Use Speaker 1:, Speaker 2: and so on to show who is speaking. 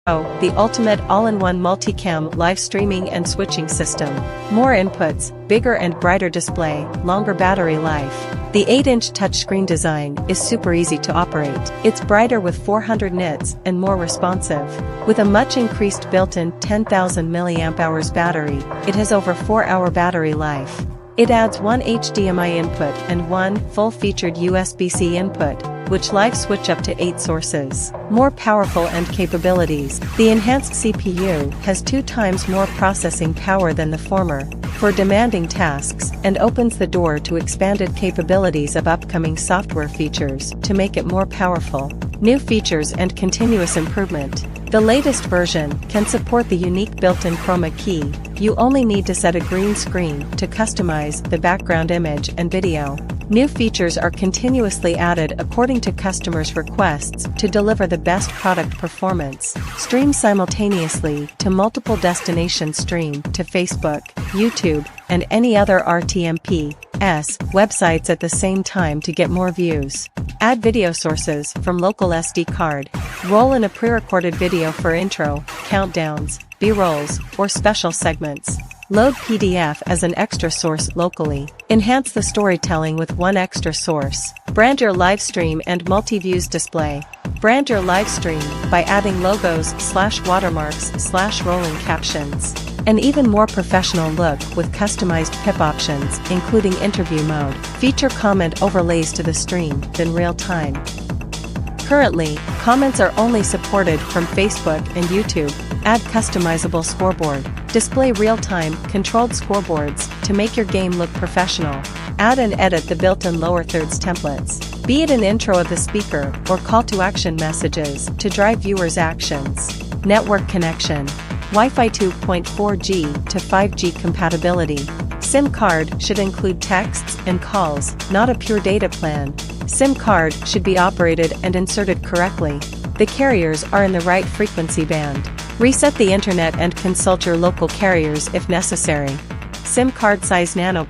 Speaker 1: The ultimate all-in-one multicam live streaming and switching system. More inputs, bigger and brighter display, longer battery life. The 8-inch touchscreen design is super easy to operate. It's brighter with 400 nits and more responsive. With a much increased built-in 10,000 mAh battery, it has over 4-hour battery life. It adds one HDMI input and one full-featured USB-C input, which live switch up to 8 sources. More powerful and capabilities. The enhanced CPU has 2 times more processing power than the former, for demanding tasks, and opens the door to expanded capabilities of upcoming software features to make it more powerful. New features and continuous improvement. The latest version can support the unique built-in chroma key. You only need to set a green screen to customize the background image and video. New features are continuously added according to customers' requests to deliver the best product performance. Stream simultaneously to multiple destinations. Stream to Facebook, YouTube, and any other RTMP/S websites at the same time to get more views. Add video sources from local SD card. Roll in a pre-recorded video for intro, countdowns, B-rolls, or special segments. Load PDF as an extra source locally. Enhance the storytelling with one extra source. Brand your live stream and multi-views display. Brand your live stream by adding logos, /watermarks, /rolling captions. An even more professional look with customized PIP options, including interview mode. Feature comment overlays to the stream in real time. Currently, comments are only supported from Facebook and YouTube. Add customizable scoreboard. Display real-time, controlled scoreboards to make your game look professional. Add and edit the built-in lower thirds templates. Be it an intro of the speaker or call-to-action messages to drive viewers' actions. Network connection. Wi-Fi 2.4G to 5G compatibility. SIM card should include texts and calls, not a pure data plan. SIM card should be operated and inserted correctly. The carriers are in the right frequency band. Reset the internet and consult your local carriers if necessary. SIM card size nano